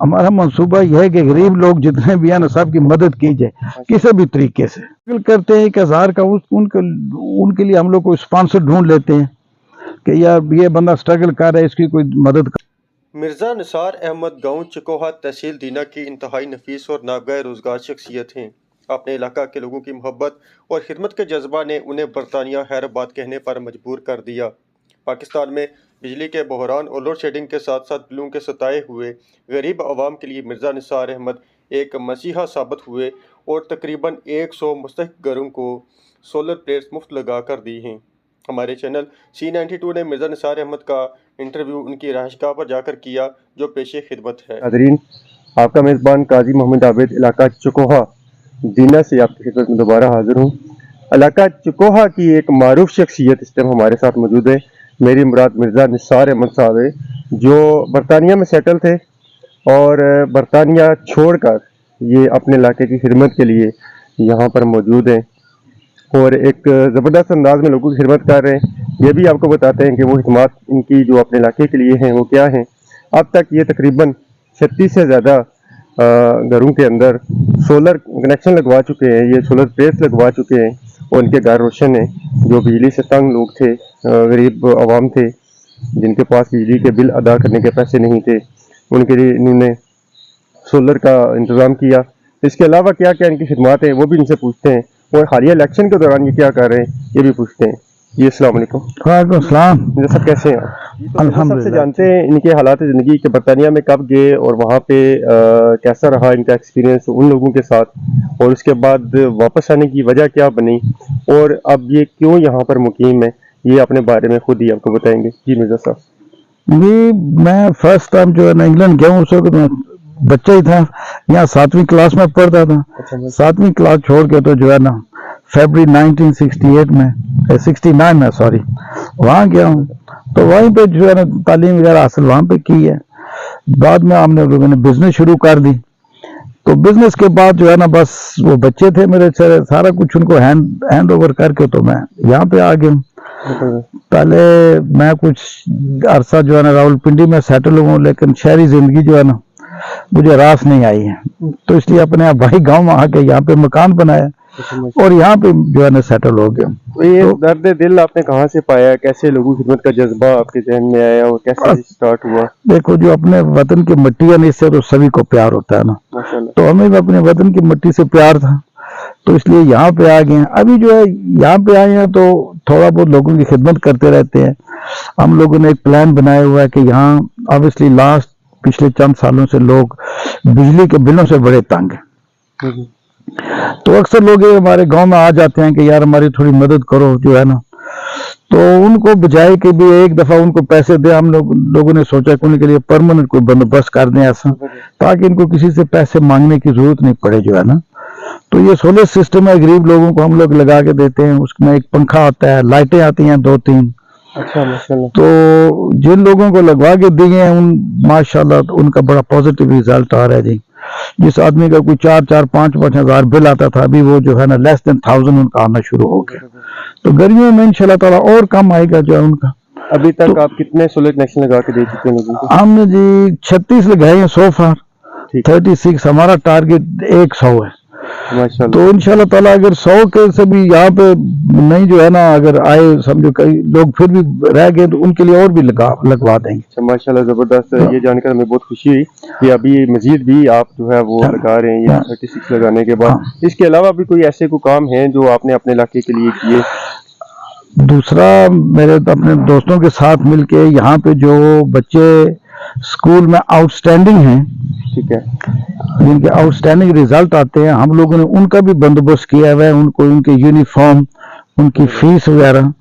हमारा मंसूबा यह है कि गरीब लोग जितने भी हैं ना सब की मदद की जाए किसी भी तरीके से। करते हैं 1000 का उनके लिए हम लोग कोई स्पॉन्सर ढूंढ लेते हैं कि यार ये बंदा स्ट्रगल कर रहा है, इसकी कोई मदद कर। मिर्ज़ा निसार अहमद गाँव चिकोहा तहसील दीना की इंतहाई नफीस और नाबागह रोज़गार शख्सियत हैं। अपने इलाका के लोगों की मोहब्बत और खिदमत के जज्बा ने उन्हें बरतानिया हैदराबाद कहने पर मजबूर कर दिया। पाकिस्तान में बिजली के बहरान और लोड शेडिंग के साथ साथ बिलों के सताए हुए गरीब आवाम के लिए मिर्ज़ा निसार अहमद एक मसीहा साबित हुए और तकरीबन 100 मुस्तहिक घरों को सोलर प्लेट्स मुफ्त लगा कर दी हैं। हमारे चैनल C92 ने मिर्ज़ा निसार अहमद का इंटरव्यू उनकी रहायशगाह पर जाकर किया, जो पेशे खिदमत है। नाज़रीन, आपका मेज़बान काजी मोहम्मद आबिद इलाका चिकोहा दीना से आपकी खिदमत में दोबारा हाजिर हूँ। इलाका चिकोहा की एक मारूफ शख्सियत इस टाइम हमारे साथ मौजूद है। मेरी मुराद मिर्ज़ा निसार अहमद साहब है, जो बरतानिया में सेटल थे और बरतानिया छोड़कर ये अपने इलाके की खिदमत के लिए यहाँ पर मौजूद हैं और एक ज़बरदस्त अंदाज में लोगों की खिदमत कर रहे हैं। ये भी आपको बताते हैं कि वो खिदमत इनकी जो अपने इलाके के लिए हैं वो क्या हैं। अब तक ये तकरीबन 36 से ज़्यादा घरों के अंदर सोलर कनेक्शन लगवा चुके हैं, ये सोलर प्लेट्स लगवा चुके हैं और उनके घर रोशन हैं। जो बिजली से तंग लोग थे, गरीब आवाम थे जिनके पास बिजली के बिल अदा करने के पैसे नहीं थे, उनके लिए इन्होंने सोलर का इंतज़ाम किया। इसके अलावा क्या क्या इनकी खिदमत हैं वो भी इनसे पूछते हैं और हालिया इलेक्शन के दौरान ये क्या कर रहे हैं ये भी पूछते हैं। जी अस्सलाम वालेकुम। वालेकुम सलाम। सब कैसे हैं आप? अल्हम्दुलिल्लाह। सबसे जानते हैं इनके हालात ज़िंदगी के, बरतानिया में कब गए और वहाँ पे कैसा रहा इनका एक्सपीरियंस उन लोगों के साथ, और उसके बाद वापस आने की वजह क्या बनी और अब ये क्यों यहाँ पर मुकीम है, ये अपने बारे में खुद ही आपको बताएंगे। जी मिर्ज़ा साहब। जी, मैं फर्स्ट टाइम जो है ना इंग्लैंड गया हूँ, उस वक्त मैं बच्चा ही था, यहाँ 7वीं क्लास में पढ़ता था। 7वीं क्लास छोड़ के तो जो है ना फरवरी 1968 में 69 में सॉरी वहाँ गया हूँ, तो वहीं पे जो है ना तालीम वगैरह हासिल वहाँ पे की है। बाद में हमने लोगों ने बिजनेस शुरू कर दी, तो बिजनेस के बाद जो है ना बस वो बच्चे थे मेरे, सारा कुछ उनको हैंड ओवर करके तो मैं यहाँ पे आ गया। पहले मैं कुछ अरसा जो है ना रावलपिंडी में सेटल हुआ, लेकिन शहरी जिंदगी जो है ना मुझे रास नहीं आई है, तो इसलिए अपने भाई गांव में आके यहाँ पे मकान बनाया और यहाँ पे जो है ना सेटल हो गया। तो ये दर्द दिल आपने कहाँ से पाया, कैसे लोगों की खिदमत का जज्बा आपके जहन में आया और कैसे स्टार्ट हुआ? देखो, जो अपने वतन की मिट्टी है ना, इससे तो सभी को प्यार होता है ना, तो हमें भी अपने वतन की मिट्टी से प्यार था, तो इसलिए यहाँ पे आ गए हैं। अभी जो है यहाँ पे आए हैं तो थोड़ा बहुत लोगों की खिदमत करते रहते हैं। हम लोगों ने एक प्लान बनाया हुआ है कि यहाँ ऑब्वियसली पिछले चंद सालों से लोग बिजली के बिलों से बड़े तंग हैं, तो अक्सर लोग हमारे गांव में आ जाते हैं कि यार हमारी थोड़ी मदद करो जो है ना, तो उनको बजाय कि भी एक दफा उनको पैसे दे, हम लोगों ने सोचा कि उनके लिए परमानेंट कोई बंदोबस्त कर दें ऐसा, ताकि इनको किसी से पैसे मांगने की जरूरत नहीं पड़े जो है ना। तो ये सोलर सिस्टम है, गरीब लोगों को हम लोग लगा के देते हैं, उसमें एक पंखा आता है, लाइटें आती हैं 2-3। अच्छा, माशाल्लाह। तो जिन लोगों को लगवा के दिए हैं उन माशाल्लाह तो उनका बड़ा पॉजिटिव रिजल्ट आ रहा है जी। जिस आदमी का कोई 4-5 हजार बिल आता था, अभी वो जो है ना लेस देन 1000 उनका आना शुरू हो गया। तो गर्मियों में इंशाल्लाह ताला और कम आएगा जो है उनका। अभी तक तो, आप कितने सोलर कनेक्शन लगा के दे चुके हैं लोगों को? हमने जी 36 लगाए हैं सो फार, 36। हमारा टारगेट 100 है। तो इंशाल्लाह ताला अगर 100 के से भी यहाँ पे नहीं जो है ना, अगर आए समझो कई लोग फिर भी रह गए तो उनके लिए और भी लगवा देंगे। माशाल्लाह, जबरदस्त। ये जानकर हमें बहुत खुशी हुई कि अभी मजीद भी आप जो है वो लगा रहे हैं ये 36 लगाने के बाद। इसके अलावा भी कोई ऐसे कोई काम है जो आपने अपने इलाके के लिए किए? दूसरा, मेरे अपने दोस्तों के साथ मिलके यहाँ पे जो बच्चे स्कूल में आउटस्टैंडिंग हैं, ठीक है, जिनके आउटस्टैंडिंग रिजल्ट आते हैं, हम लोगों ने उनका भी बंदोबस्त किया हुआ है। उनको उनके यूनिफॉर्म, उनकी फीस वगैरह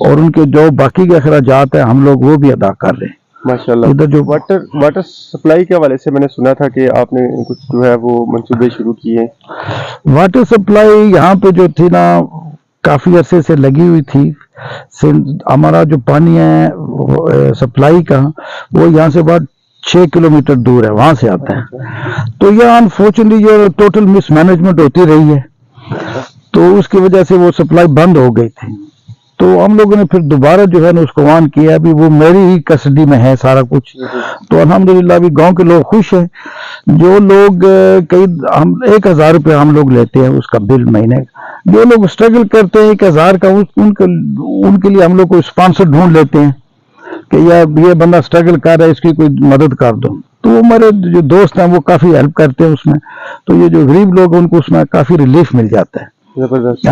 और उनके जो बाकी के अखराजात है हम लोग वो भी अदा कर रहे हैं माशाल्लाह। इधर जो वाटर सप्लाई के हवाले से मैंने सुना था कि आपने कुछ जो है वो मंसूबे शुरू किए। वाटर सप्लाई यहाँ पे जो थी ना काफी अरसे से लगी हुई थी। हमारा जो पानी है सप्लाई का वो यहाँ से बहुत 6 किलोमीटर दूर है, वहां से आता है। तो यह अनफॉर्चुनेटली जो टोटल मिसमैनेजमेंट होती रही है, तो उसकी वजह से वो सप्लाई बंद हो गई थी। تو ہم لوگوں نے پھر دوبارہ جو ہے نا اس کو آن کیا. ابھی وہ میری ہی کسٹڈی میں ہے سارا کچھ. تو الحمدللہ ابھی گاؤں کے لوگ خوش ہیں. جو لوگ کئی ہم 1000 روپے ہم لوگ لیتے ہیں اس کا بل مہینے کا, جو لوگ اسٹرگل کرتے ہیں 1000 کا ان کے لیے ہم لوگ کو اسپانسر ڈھونڈ لیتے ہیں کہ یہ بندہ اسٹرگل کر رہا ہے, اس کی کوئی مدد کر دو. تو ہمارے جو دوست ہیں وہ کافی ہیلپ کرتے ہیں اس میں. تو یہ جو غریب لوگ ہیں ان کو اس میں کافی ریلیف مل جاتا ہے. زبردست.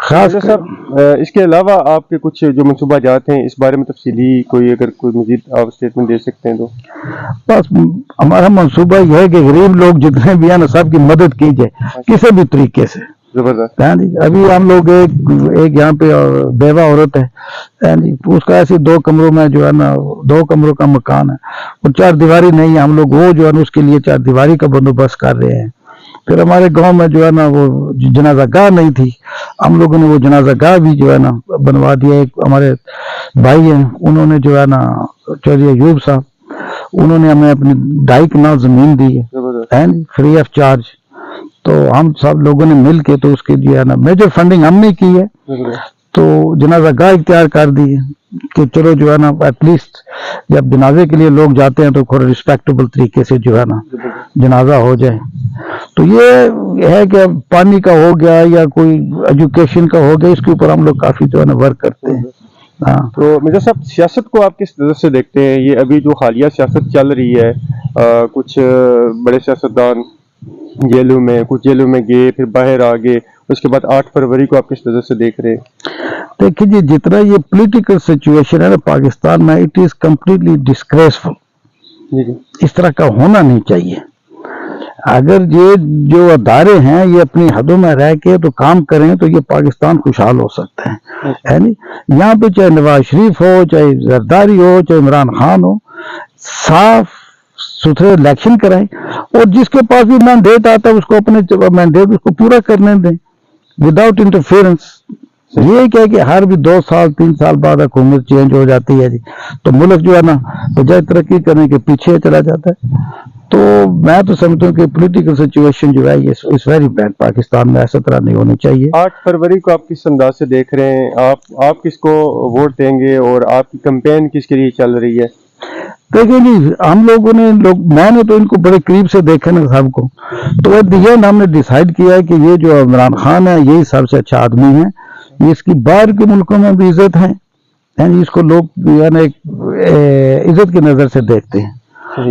خاص صاحب اس کے علاوہ آپ کے کچھ جو منصوبہ جات ہیں اس بارے میں تفصیلی اگر کوئی مزید آپ اسٹیٹمنٹ دے سکتے ہیں تو. بس ہمارا منصوبہ یہ ہے کہ غریب لوگ جتنے بھی ہیں نا سب کی مدد کی جائے کسی بھی طریقے سے. زبردست. ہاں جی, ابھی ہم لوگ ایک یہاں پہ بیوہ عورت ہے, ہاں جی, اس کا ایسے 2 کمروں میں جو ہے نا 2 کمروں کا مکان ہے, اور 4 دیواری نہیں ہے. ہم لوگ وہ جو ہے نا اس کے لیے 4 دیواری کا بندوبست کر رہے ہیں. پھر ہمارے گاؤں میں جو ہے نا وہ جنازہ گاہ نہیں تھی, ہم لوگوں نے وہ جنازہ گاہ بھی جو ہے نا بنوا دیا. ایک ہمارے بھائی ہیں انہوں نے جو ہے نا چودھری ایوب صاحب, انہوں نے ہمیں اپنی 2.5 کنال زمین دی ہے فری آف چارج. تو ہم سب لوگوں نے مل کے تو اس کے جو ہے نا میجر فنڈنگ ہم نے کی ہے. تو جنازہ گاہ اختیار کر دی ہے کہ چلو جو ہے نا ایٹ لیسٹ جب جنازے کے لیے لوگ جاتے ہیں تو تھوڑا رسپیکٹیبل طریقے سے جو ہے نا جنازہ ہو جائے. تو یہ ہے کہ پانی کا ہو گیا یا کوئی ایجوکیشن کا ہو گیا, اس کے اوپر ہم لوگ کافی جو ہے نا ورک کرتے ہیں. ہاں. تو مرزا صاحب سیاست کو آپ کس نظر سے دیکھتے ہیں؟ یہ ابھی جو حالیہ سیاست چل رہی ہے, کچھ بڑے سیاستدان جیلوں میں, کچھ جیلوں میں گئے پھر باہر آ گئے, اس کے بعد 8 فروری کو آپ کس نظر سے دیکھ رہے ہیں؟ دیکھیے جی, جتنا یہ پولیٹیکل سچویشن ہے نا پاکستان میں, اٹ از کمپلیٹلی ڈسگریسفل. اس طرح کا ہونا نہیں چاہیے. اگر یہ جو ادارے ہیں یہ اپنی حدوں میں رہ کے تو کام کریں تو یہ پاکستان خوشحال ہو سکتا ہے. یہاں پہ چاہے نواز شریف ہو, چاہے زرداری ہو, چاہے عمران خان ہو, صاف ستھرے الیکشن کرائیں, اور جس کے پاس بھی مینڈیٹ آتا ہے اس کو اپنے مینڈیٹ اس کو پورا کرنے دیں وداؤٹ انٹرفیئرنس. یہ کیا کہ ہر بھی 2 سال 3 سال بعد حکومت چینج ہو جاتی ہے جی, تو ملک جو ہے نا بجائے ترقی کرنے کے پیچھے چلا جاتا ہے. تو میں تو سمجھتا ہوں کہ پولیٹیکل سچویشن جو ہے یہ از ویری بیڈ. پاکستان میں ایسا طرح نہیں ہونی چاہیے. 8 فروری کو آپ کس انداز سے دیکھ رہے ہیں؟ آپ کس کو ووٹ دیں گے اور آپ کی کمپین کس کے لیے چل رہی ہے؟ دیکھیں جی, ہم لوگوں نے میں نے تو ان کو بڑے قریب سے دیکھا نا سب کو, تو ایٹ دی اینڈ ہم نے ڈیسائیڈ کیا ہے کہ یہ جو عمران خان ہے یہی سب سے اچھا آدمی ہے. اس کی باہر کے ملکوں میں بھی عزت ہے, اس کو لوگ یعنی عزت کی نظر سے دیکھتے ہیں.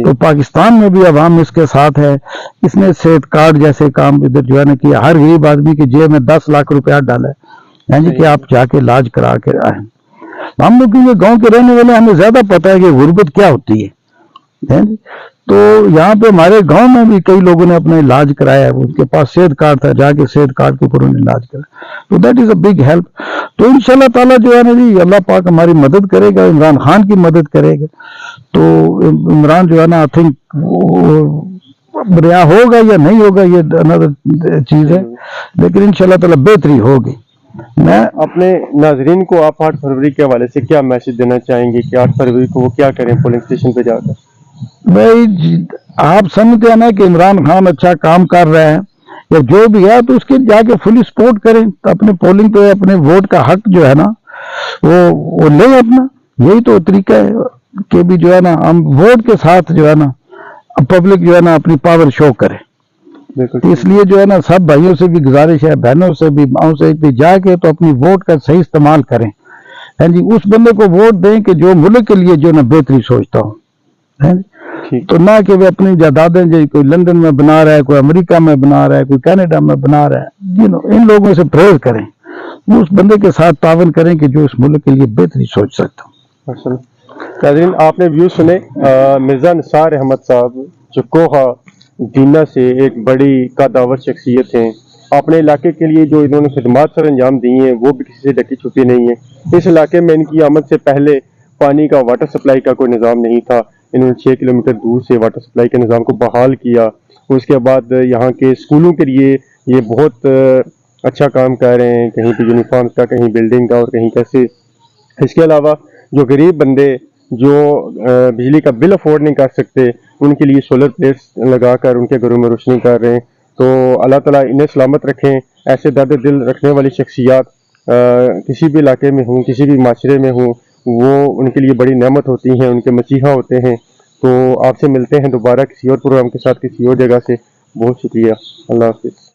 تو پاکستان میں بھی عوام اس کے ساتھ ہے. اس نے صحت کارڈ جیسے کام ادھر جو ہے نا کیا, ہر غریب آدمی کی جیب میں 10 لاکھ روپیہ ڈالا ہے کہ آپ جا کے علاج کرا کے آئیں. ہم لوگ کیونکہ گاؤں کے رہنے والے ہمیں زیادہ پتہ ہے کہ غربت کیا ہوتی ہے. تو یہاں پہ ہمارے گاؤں میں بھی کئی لوگوں نے اپنا علاج کرایا ہے, ان کے پاس صحت کارڈ تھا, جا کے صحت کارڈ کے اوپر انہوں نے علاج کرا. تو that is a big help. تو انشاءاللہ تعالیٰ جو ہے نا جی اللہ پاک ہماری مدد کرے گا, عمران خان کی مدد کرے گا. تو عمران جو ہے نا آئی تھنک رہا ہوگا یا نہیں ہوگا یہ another چیز ہے, لیکن انشاءاللہ تعالیٰ بہتری ہوگی. میں اپنے ناظرین کو آپ 8 فروری کے حوالے سے کیا میسج دینا چاہیں گے کہ 8 فروری کو وہ کیا کریں پولنگ اسٹیشن پہ جا کر؟ بھائی آپ سمجھتے ہیں نا کہ عمران خان اچھا کام کر رہا ہے یا جو بھی ہے, تو اس کے جا کے فلی سپورٹ کریں. تو اپنے پولنگ پہ اپنے ووٹ کا حق جو ہے نا وہ لیں اپنا. یہی تو طریقہ ہے کہ بھی جو ہے نا ہم ووٹ کے ساتھ جو ہے نا پبلک جو ہے نا اپنی پاور شو کرے. اس لیے جو ہے نا سب بھائیوں سے بھی گزارش ہے, بہنوں سے بھی, ماؤں سے بھی, جا کے تو اپنی ووٹ کا صحیح استعمال کریں. اس بندے کو ووٹ دیں کہ جو ملک کے لیے جو نا بہتری سوچتا ہوں, تو نہ کہ وہ اپنی جائیدادیں جو کوئی لندن میں بنا رہا ہے, کوئی امریکہ میں بنا رہا ہے, کوئی کینیڈا میں بنا رہا ہے. ان لوگوں سے پریز کریں, اس بندے کے ساتھ تعاون کریں کہ جو اس ملک کے لیے بہتری سوچ سکتا ہوں. ناظرین آپ نے ویو سنے. مرزا نثار احمد صاحب چکوہا دینا سے ایک بڑی قداور شخصیت ہیں. اپنے علاقے کے لیے جو انہوں نے خدمات سر انجام دی ہیں وہ بھی کسی سے ڈکی چھپی نہیں ہے. اس علاقے میں ان کی آمد سے پہلے پانی کا واٹر سپلائی کا کوئی نظام نہیں تھا. انہوں نے 6 کلومیٹر دور سے واٹر سپلائی کے نظام کو بحال کیا. اس کے بعد یہاں کے اسکولوں کے لیے یہ بہت اچھا کام کر رہے ہیں, کہیں پہ یونیفارمز کا, کہیں بلڈنگ کا اور کہیں کیسے. اس کے علاوہ جو غریب بندے جو بجلی کا بل افورڈ نہیں کر سکتے ان کے لیے سولر پلیٹس لگا کر ان کے گھروں میں روشنی کر رہے ہیں. تو اللہ تعالیٰ انہیں سلامت رکھیں. ایسے درد دل رکھنے والی شخصیات किसी भी इलाके में हूँ, किसी भी माशरे में हूँ, वो उनके लिए बड़ी नेमत होती हैं, उनके मसीहा होते हैं। तो आपसे मिलते हैं दोबारा किसी और प्रोग्राम के साथ, किसी और जगह से। बहुत शुक्रिया। अल्लाह हाफिज़।